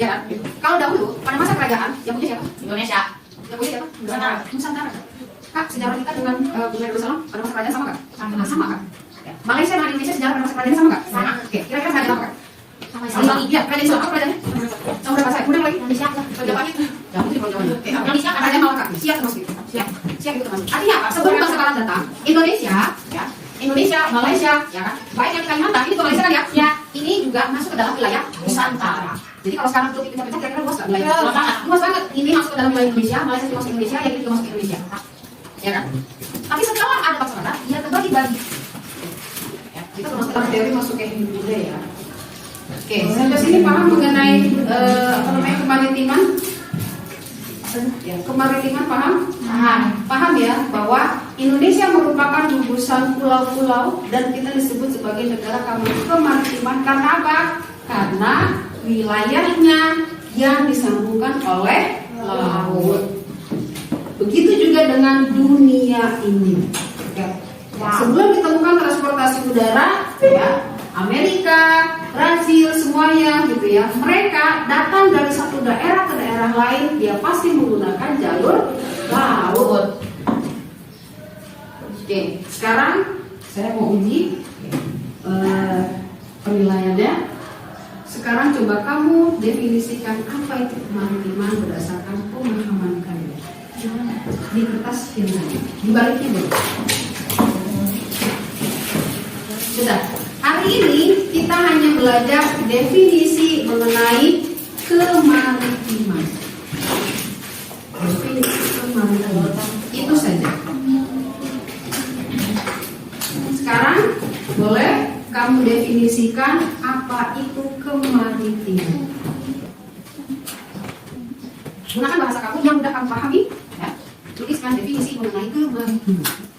Ya kan? Kalau dahulu pada masa kerajaan yang punya siapa? Indonesia. Yang punya siapa? Nusantara. Kak, sejarah kita dengan Brunei Darussalam pada masa kerajaan sama kan? Sama kan? Ya. Malaysia dengan Indonesia sejarah pada masa kerajaan sama kan? Sama. Oke, kira-kira kerajaan apa kan? Sama. Iya, kerajaan Islam apa kerajaannya? Sama berapa saya? Kemudian lagi Indonesia. Jawabannya? Indonesia kerajaan Malaka. Siap termasuk. Siap itu termasuk. Artinya apa? Sebelum bangsa datang, Indonesia, ya, Indonesia, Malaysia, ya kan? Baik yang di Kalimantan, ini ke Malaysia kan ya? Ya. ini juga masuk ke dalam wilayah Nusantara. Jadi kalau sekarang tuh kita pecah kira-kira luas nggak wilayah? Luas banget. Ini masuk ke dalam wilayah Indonesia, Malaysia juga masuk ke Indonesia, yang ini juga masuk ke Indonesia, ya kan? Tapi setelah ada Paksebara, dia terbagi-bagi. Ya, kita termasuk dalam teori masuk ke Hindu ya. Oke, sampai sini paham mengenai kemaritiman? Ya, kemaritiman paham? Paham ya bahwa Indonesia merupakan gugusan pulau-pulau dan kita disebut sebagai negara kemaritiman karena apa? Karena wilayahnya yang disambungkan oleh laut. Begitu juga dengan dunia ini. Ya. Sebelum ditemukan transportasi udara, ya, Amerika, Brazil, semuanya gitu ya. Mereka datang dari satu daerah ke daerah lain, dia pasti menggunakan jalur laut. Oke, sekarang saya mau uji penilaiannya. Sekarang coba kamu definisikan apa itu kemaritiman berdasarkan pemahaman kalian. Di kertas yang lain, dibalikin dulu. Sudah. Hari ini kita hanya belajar definisi mengenai kemaritiman. Definisi kemaritiman itu saja. Sekarang boleh kamu definisikan apa itu kemaritiman. Gunakan bahasa kamu yang sudah kamu pahami, ya. Tuliskan definisi mengenai kemaritiman.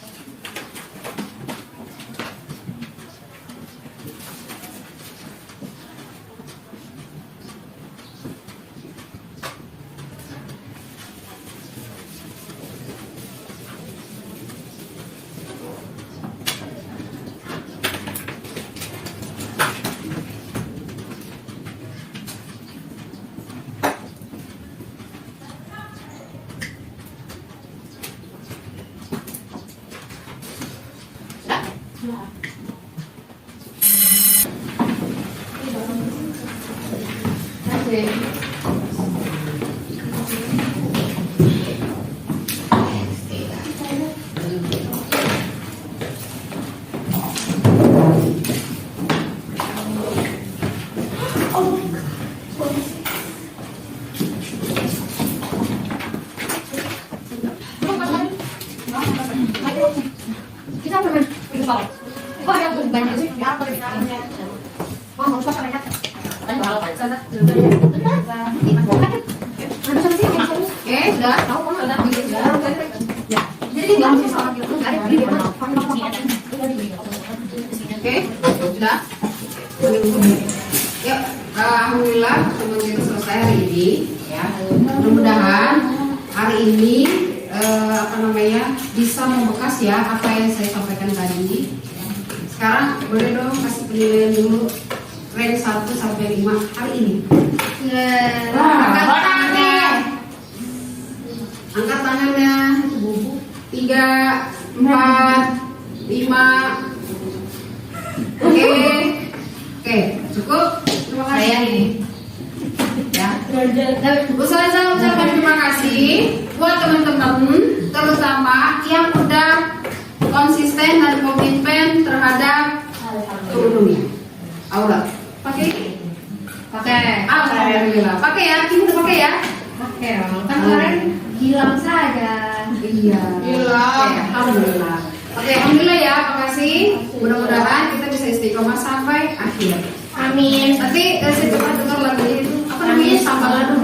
Alhamdulillah teman kita selesai hari ini ya. Mudah-mudahan hari ini bisa membekas ya apa yang saya sampaikan tadi ini. Sekarang boleh dong kasih penilaian dulu rank 1 sampai 5 hari ini. Angkat tangannya. Angkat tangannya. 3, 4, 5. Oke, cukup. Terima kasih. Ya. Bu Salza ucapkan terima kasih buat teman-teman, terutama yang udah konsisten dan komitmen terhadap kebutuhan. Aula, pakai? Alhamdulillah. Pakai ya, kita udah pakai ya. Pakai. Kan kemarin hilang saja. Iya. Hilang. Alhamdulillah. Oke, alhamdulillah ya, makasih. Mudah-mudahan kita bisa istiqomah sampai akhir. Amin. Tapi saya coba dengar lagunya itu apa namanya, Sambal Ladu.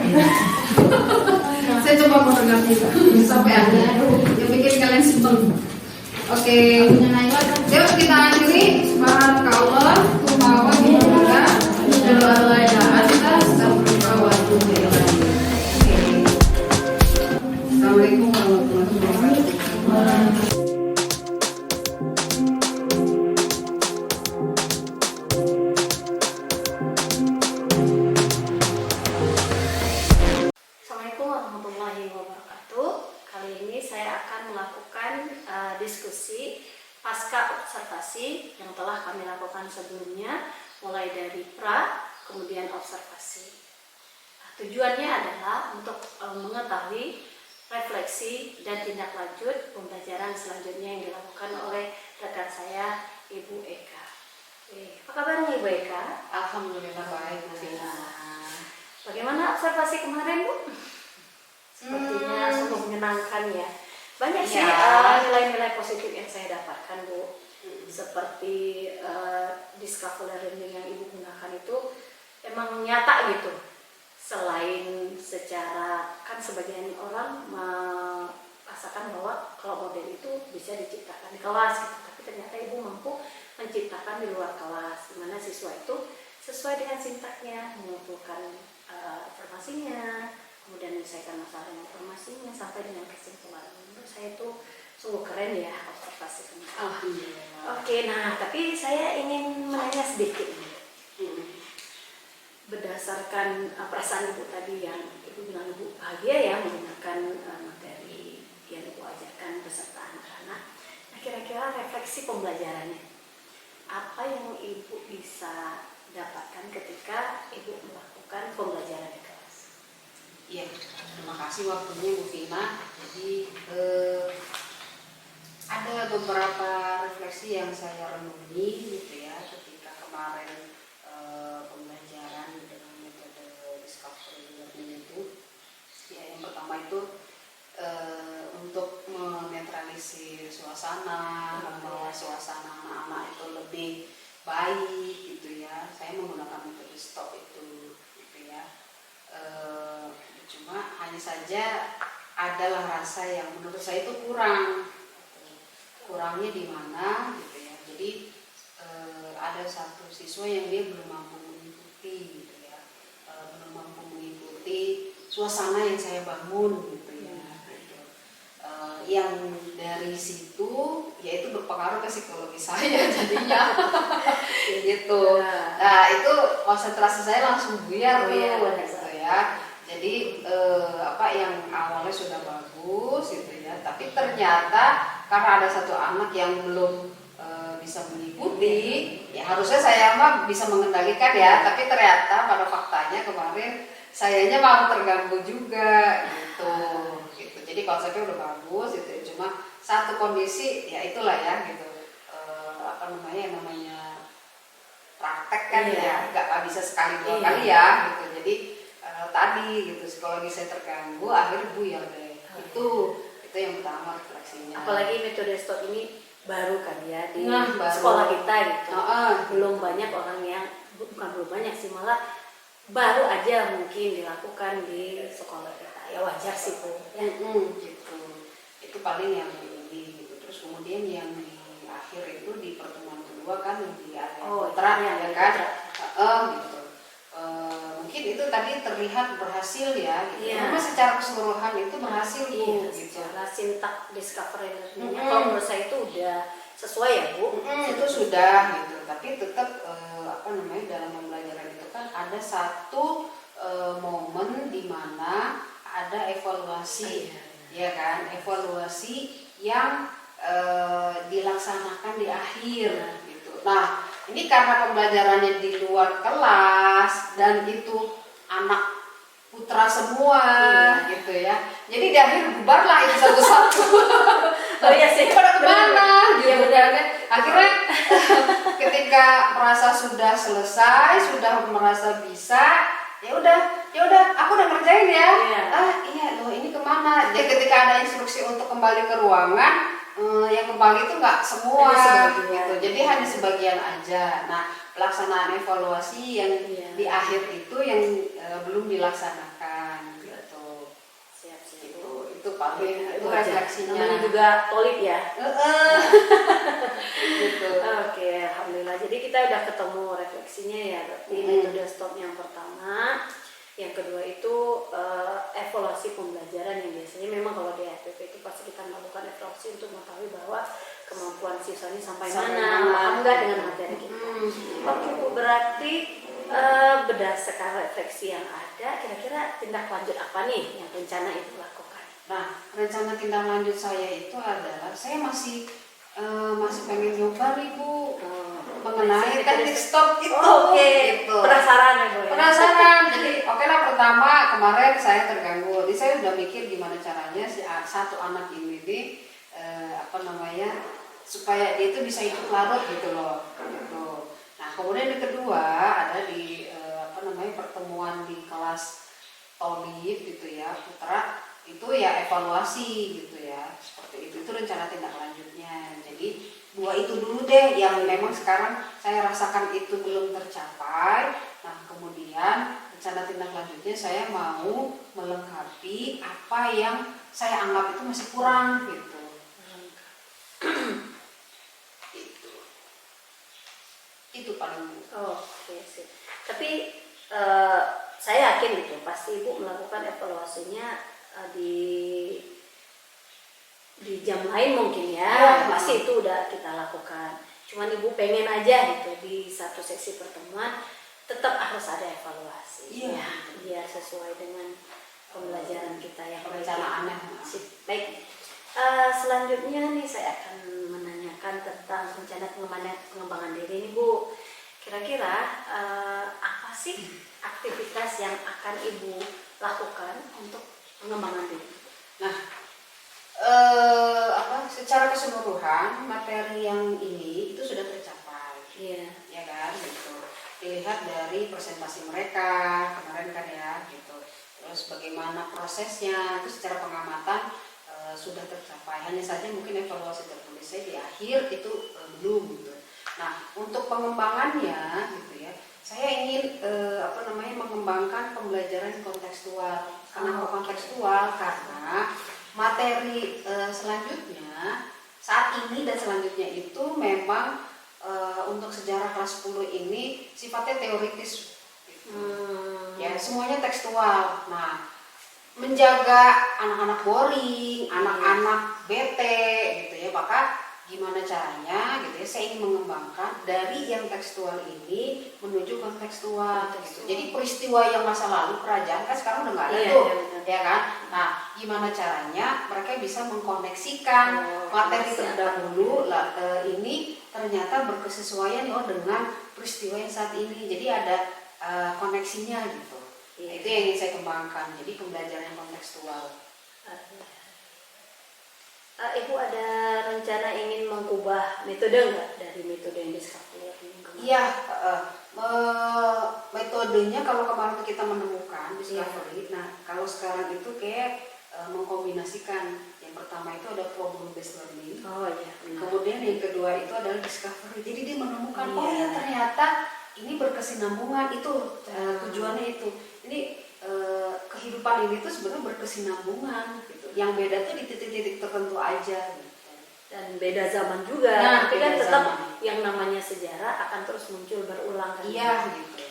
Saya coba mau dengar juga sampai akhir. Yang bikin kalian simpel. Oke. Yuk kita akhiri. Subhanallah, wa bihamdillah, asyhadu an la ilaha illallah, astaghfirullah wa atubu ilaih. Assalamualaikum warahmatullahi wabarakatuh. Diskusi pasca observasi yang telah kami lakukan sebelumnya, mulai dari pra, kemudian observasi. Tujuannya adalah untuk mengetahui refleksi dan tindak lanjut pembelajaran selanjutnya yang dilakukan oleh rekan saya, Ibu Eka. Apa kabarnya Ibu Eka? Alhamdulillah baik Bu Vina. Nah, bagaimana observasi kemarin Bu? Sepertinya sungguh menyenangkan ya. Banyak sih Ya. nilai-nilai positif yang saya dapatkan Bu. Seperti discovery learning yang Ibu gunakan itu emang nyata gitu. Selain secara, kan sebagian orang merasakan bahwa kalau model itu bisa diciptakan di kelas gitu. Tapi ternyata Ibu mampu menciptakan di luar kelas, di mana siswa itu sesuai dengan sintaknya, mengumpulkan informasinya, kemudian menyelesaikan masalah dengan informasinya sampai dengan kesimpulan. Menurut saya itu sungguh keren ya observasi ini. Alhamdulillah. Oke, nah tapi saya ingin menanya sedikit nih. Berdasarkan perasaan Ibu tadi yang Ibu bilang Ibu bahagia ya menggunakan materi yang Ibu ajarkan beserta anak-anak. Nah kira-kira refleksi pembelajarannya, apa yang Ibu bisa dapatkan ketika Ibu melakukan pembelajaran di kelas? Iya, terima kasih waktunya Bu Vina. Jadi ada beberapa refleksi yang saya renungi gitu ya ketika kemarin pembelajaran dengan metode discovery learning itu. Ya, yang pertama itu untuk menetralisir suasana, membawa suasana anak-anak itu lebih baik gitu ya. Saya menggunakan metode stop itu gitu ya. Cuma hanya saja adalah rasa yang menurut saya itu kurangnya di mana gitu ya. Jadi ada satu siswa yang dia belum mampu mengikuti gitu ya, belum mampu mengikuti suasana yang saya bangun gitu ya. Gitu. Yang dari situ yaitu berpengaruh ke psikologi saya jadinya gitu. Nah itu konsentrasi saya langsung buyar gitu ya. Jadi apa yang awalnya sudah bagus gitu ya, tapi ternyata karena ada satu anak yang belum bisa mengikuti, ya harusnya saya mah bisa mengendalikan ya, tapi ternyata pada faktanya kemarin sayanya malah terganggu juga gitu. Jadi konsepnya udah bagus gitu, cuma satu kondisi ya itulah ya gitu, namanya praktek kan ya, nggak bisa sekali dua kali ya gitu. Jadi tadi gitu psikologi saya terganggu, akhirnya buyar deh. Itu yang pertama refleksinya. Apalagi metode stop ini baru kan ya di baru. sekolah kita gitu. Belum banyak orang yang, bukan belum banyak sih, malah baru aja mungkin dilakukan di sekolah kita. Ya wajar sih Bu. Gitu. Itu paling yang ini gitu. Terus kemudian yang di akhir itu di pertemuan kedua kan yang di area putra ya kan. Gitu. Mungkin itu tadi terlihat berhasil ya gitu. Memang secara keseluruhan itu berhasil Bu gitu. Secara sintak discovery learning-nya kalau menurut saya itu udah sesuai ya Bu. Itu sudah gitu. Tapi tetap dalam pembelajaran itu kan ada satu momen di mana ada evaluasi, ya kan? Evaluasi yang dilaksanakan di akhir gitu. Nah, ini karena pembelajarannya di luar kelas dan itu anak putra semua gitu ya. Jadi di akhir bubarlah itu satu-satu. Oh iya sih. Pada kemana gitu ya, kan. Akhirnya ketika merasa sudah selesai, sudah merasa bisa, ya udah aku udah ngerjain ya. Iya loh ini kemana. Jadi ketika ada instruksi untuk kembali ke ruangan, yang kembali itu nggak semua gitu. Jadi hanya sebagian aja. Nah pelaksanaan evaluasi yang di akhir itu yang belum dilaksanakan gitu. Siap. Itu paling itu refleksinya. Namanya juga polip ya. Gitu. Oke, alhamdulillah. Jadi kita udah ketemu refleksinya ya. Berarti metode stop yang pertama, yang kedua itu evaluasi pembelajaran yang biasanya memang kalau di FPP itu pasti kita melakukan evaluasi untuk mengetahui bahwa kemampuan siswa ini sampai mana, paham nggak dengan materi kita. Oke Bu, berarti berdasarkan refleksi yang ada, kira-kira tindak lanjut apa nih yang rencana Ibu lakukan? Nah, rencana tindak lanjut saya itu adalah saya masih pengen nyoba nih Bu mengenai teknik stop itu. Gitu. Penasaran ya Bu? Penasaran. Jadi oke lah, pertama kemarin saya terganggu. Jadi saya udah mikir gimana caranya si satu anak ini nih supaya dia itu bisa ikut larut gitu loh. Gitu. Nah kemudian yang kedua ada di pertemuan di kelas Tolib gitu ya, Putra, itu ya evaluasi gitu ya, seperti itu rencana tindak lanjutnya. Jadi 2 itu dulu deh yang memang sekarang saya rasakan itu belum tercapai. Nah kemudian rencana tindak lanjutnya saya mau melengkapi apa yang saya anggap itu masih kurang gitu. Itu paling. Oke sih. Tapi saya yakin gitu pasti Ibu melakukan evaluasinya di jam lain mungkin ya. Pasti itu udah kita lakukan. Cuman Ibu pengen aja gitu di satu sesi pertemuan tetap harus ada evaluasi. Iya. Biar sesuai dengan pembelajaran kita yang Perencanaannya. baik. Selanjutnya nih saya akan menanyakan tentang rencana pengembangan diri ini Bu. Kira-kira apa sih aktivitas yang akan Ibu lakukan untuk pengembangan diri? Nah, secara keseluruhan materi yang ini itu sudah tercapai, ya kan, gitu. Dilihat dari presentasi mereka kemarin kan ya, gitu. Terus bagaimana prosesnya itu secara pengamatan sudah tercapai. Hanya saja mungkin evaluasi tertulisnya di akhir itu belum gitu. Nah, untuk pengembangannya gitu ya, saya ingin mengembangkan pembelajaran kontekstual. Kenapa kontekstual? Karena materi selanjutnya saat ini dan selanjutnya itu memang untuk sejarah kelas 10 ini sifatnya teoritis gitu. Ya, semuanya tekstual. Nah, menjaga anak-anak boring, anak-anak bete gitu ya, maka gimana caranya gitu ya, saya ingin mengembangkan dari yang tekstual ini menuju kontekstual gitu. Jadi peristiwa yang masa lalu kerajaan kan sekarang udah nggak ada tuh, ya kan. Nah, gimana caranya mereka bisa mengkoneksikan materi terdahulu ini ternyata berkesesuaian dengan peristiwa yang saat ini. Jadi ada koneksinya gitu. Nah, itu yang ingin saya kembangkan. Jadi pembelajaran kontekstual. Ibu ada rencana ingin mengubah metode nggak dari metode yang discover? Iya, metodenya kalau kemarin kita menemukan discovery, nah kalau sekarang itu kayak mengkombinasikan. Yang pertama itu ada problem based learning. Kemudian yang kedua itu adalah discovery. Jadi dia menemukan ternyata ini berkesinambungan, itu tujuannya itu. Ini kehidupan ini tuh sebenarnya berkesinambungan gitu. Yang beda tuh di titik-titik tertentu aja gitu. Dan beda zaman juga. Tapi kan tetap yang namanya sejarah akan terus muncul berulang kan. Iya gitu.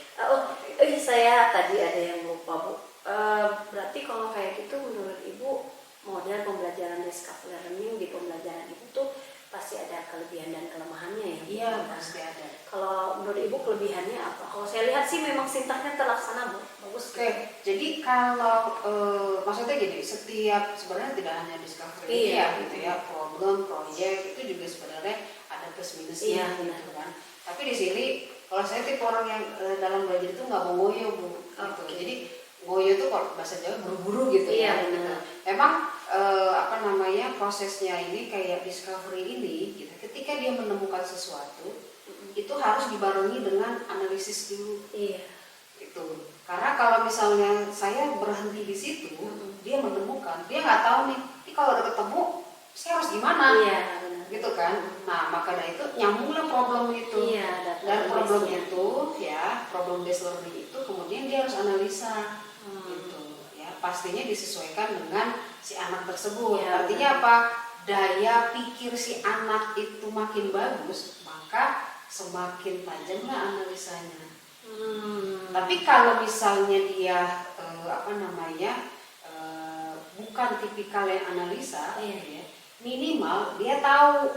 Saya tadi ada yang lupa Bu. Berarti kalau kayak gitu menurut Ibu model pembelajaran discovery learning di pembelajaran itu tuh pasti ada kelebihan dan kelemahannya ya? Iya, pasti ada. Kalau menurut Ibu kelebihannya apa? Kalau saya lihat sih memang sintaknya terlaksana Bu, bagus. Oke, jadi kalau maksudnya gini, setiap sebenarnya tidak hanya discovery gitu ya, problem, proyek itu juga sebenarnya ada plus minusnya gitu kan. Tapi di sini kalau saya tipe orang yang dalam belajar itu nggak mau ngoyo Bu, gitu. Jadi ngoyo itu kalau bahasa Jawa buru-buru gitu ya. Gitu. Memang prosesnya ini kayak discovery ini gitu. Ketika dia menemukan sesuatu itu harus dibarengi dengan analisis dulu. Itu karena kalau misalnya saya berhenti di situ, dia menemukan, dia nggak tahu nih kalau udah ketemu saya harus gimana, gitu kan. Nah maka dari itu nyambunglah problem itu, dan problem itu ya problem based learning itu kemudian dia harus analisa, gitu ya, pastinya disesuaikan dengan si anak tersebut. Artinya apa? Daya pikir si anak itu makin bagus, maka semakin tajamlah analisanya. Tapi kalau misalnya dia bukan tipikal yang analisa, ya, minimal dia tahu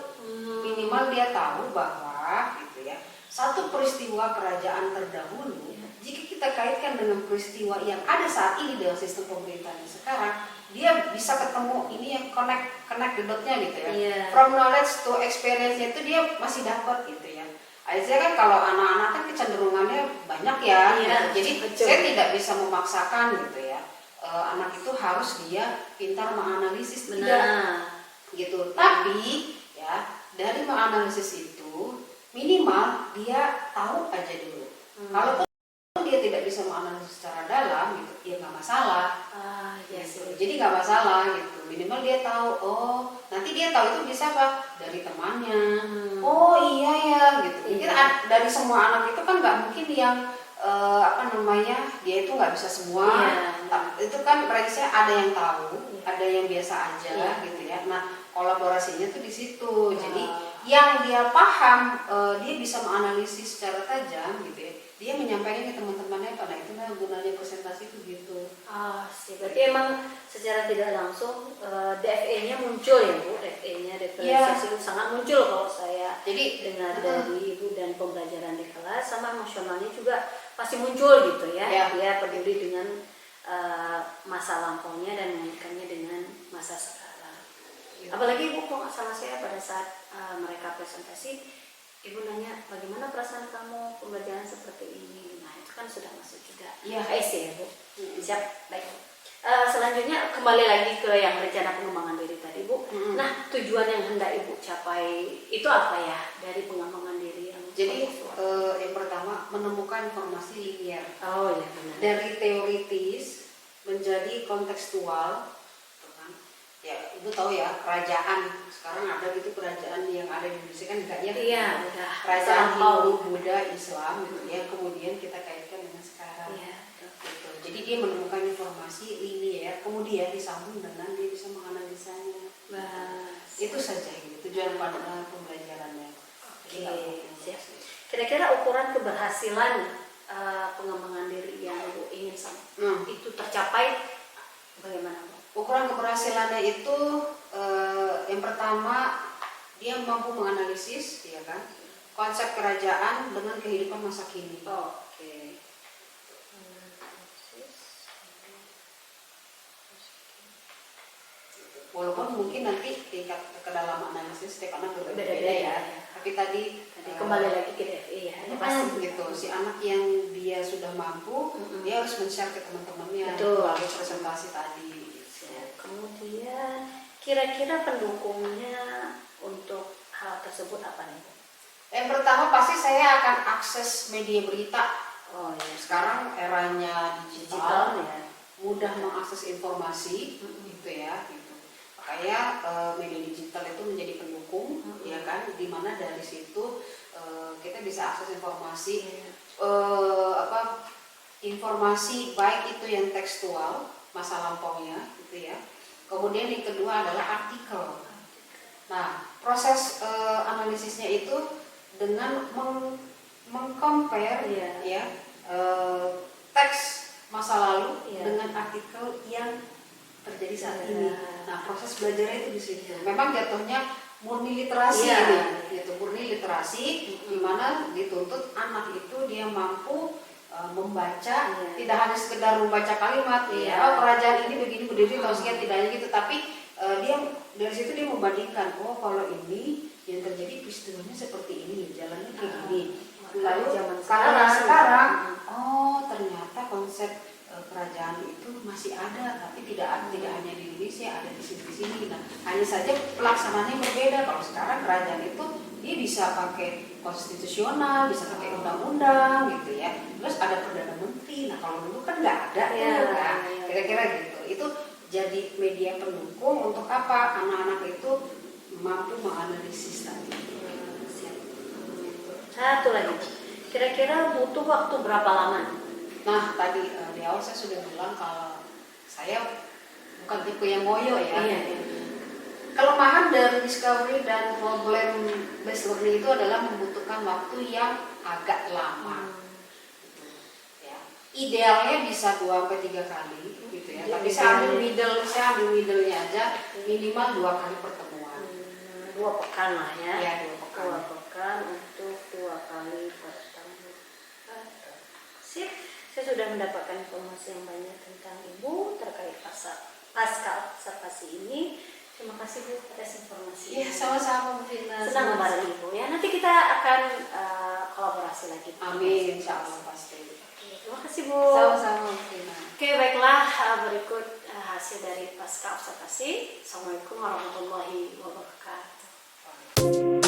bahwa gitu ya, satu peristiwa kerajaan terdahulu jika kita kaitkan dengan peristiwa yang ada saat ini dalam sistem pemerintahan sekarang, dia bisa ketemu ini yang connect the dot-nya gitu ya. From knowledge to experience itu dia masih dapat gitu ya. Aja kan kalau anak-anak kan kecenderungannya banyak ya, gitu. Jadi saya tidak bisa memaksakan gitu ya. Anak itu harus dia pintar menganalisis, tidak gitu. Tapi ya dari menganalisis itu minimal dia tahu aja dulu. Kalau dia tidak bisa menganalisis secara dalam gitu, ya nggak masalah. Yes. Jadi nggak masalah gitu. Minimal dia tahu, oh nanti dia tahu itu bisa apa dari temannya. Oh iya ya gitu. Mungkin dari semua anak itu kan nggak mungkin yang dia itu nggak bisa semua. Itu kan range-nya ada yang tahu, ada yang biasa aja gitu ya. Nah kolaborasinya tuh di situ. Jadi yang dia paham, dia bisa menganalisis secara tajam gitu ya. Dia menyampaikan ke teman-temannya, pada itu nah gunanya presentasi itu gitu. Berarti emang secara tidak langsung DFE-nya muncul ya Bu, DFE-nya diferensiasi itu sangat muncul kalau saya dengar dari Ibu, dan pembelajaran di kelas sama emosionalnya juga pasti muncul gitu ya. Dia peduli dengan masa lampaunya dan mengaitkannya dengan masa sekarang. Apalagi Ibu, kalau nggak salah saya pada saat mereka presentasi, Ibu nanya bagaimana perasaan kamu pembelajaran seperti ini. Nah itu kan sudah masuk juga KIC ya Bu. Siap, baik. Selanjutnya kembali lagi ke yang rencana pengembangan diri tadi Bu. Nah tujuan yang hendak Ibu capai itu apa ya dari pengembangan diri yang jadi yang pertama menemukan informasi linear. Oh ya benar. Dari teoritis menjadi kontekstual. Ya, Ibu tahu ya, kerajaan sekarang ada gitu, kerajaan yang ada di Indonesia kan enggak ya? Iya, udah. Kerajaan Hindu, Buddha, Islam gitu ya. Kemudian kita kaitkan dengan sekarang. Iya, gitu. Jadi dia menemukan informasi linear, kemudian disambung dengan dia bisa menganalisanya. Itu saja gitu, tujuan pada pembelajarannya. Oke, siap. Kira-kira ukuran keberhasilan pengembangan diri yang Ibu ingin itu tercapai bagaimana Bu? Ukuran keberhasilannya itu yang pertama dia mampu menganalisis, ya kan, konsep kerajaan dengan kehidupan masa kini. Oke. Walaupun mungkin nanti tingkat kedalaman analisis setiap anak berbeda-beda ya. Tapi tadi kembali lagi ke DFE ya. Pasti gitu. Si anak yang dia sudah mampu, dia harus men-share ke teman-temannya melalui presentasi tadi. Kemudian kira-kira pendukungnya untuk hal tersebut apa nih? Yang pertama pasti saya akan akses media berita. Sekarang eranya digital ya. Mudah mengakses informasi gitu ya gitu. Makanya media digital itu menjadi pendukung ya kan, dimana dari situ kita bisa akses informasi informasi baik itu yang tekstual masa lampaunya gitu ya. Kemudian yang kedua adalah artikel. Nah, proses analisisnya itu dengan meng-compare teks masa lalu dengan artikel yang terjadi saat ini. Nah, proses belajarnya itu di situ. Memang jatuhnya murni literasi gitu, murni literasi di mana dituntut anak itu dia mampu membaca, tidak hanya sekedar membaca kalimat kerajaan ini begini berdiri tausiah, tidak hanya gitu, tapi dia dari situ dia membandingkan, oh kalau ini yang terjadi peristiwanya seperti ini, jalannya kayak gini. Lalu sekarang oh ternyata konsep kerajaan itu masih ada, tapi tidak hanya di Indonesia, ada di sini. Nah, hanya saja pelaksanaannya berbeda. Kalau sekarang kerajaan itu dia bisa pakai konstitusional, bisa pakai undang-undang gitu ya. Terus ada perdana menteri. Nah, kalau dulu kan nggak ada kan. Kira-kira gitu. Itu jadi media pendukung untuk apa? Anak-anak itu mampu menganalisis tadi. Satu lagi, kira-kira butuh waktu berapa lama? Nah, tadi di awal saya sudah bilang kalau saya bukan tipe yang ngoyo ya. Kelemahan dari discovery dan problem based learning itu adalah membutuhkan waktu yang agak lama. Ya. Idealnya bisa 2-3 kali gitu ya. Tapi saya ambil middle-nya aja, minimal 2 kali pertemuan. 2 pekan lah ya. Ya, 2 pekan. 2 pekan untuk 2 kali pertemuan. Sip. Saya sudah mendapatkan informasi yang banyak tentang Ibu terkait pasca observasi ini. Terima kasih Bu atas informasi. Iya, sama-sama Bu Vina. Senang membantu Ibu ya. Nanti kita akan kolaborasi lagi. Amin, insya Allah pasti. Terima kasih Bu. Sama-sama Bu Vina. Oke, baiklah, berikut hasil dari pasca observasi. Assalamualaikum warahmatullahi wabarakatuh.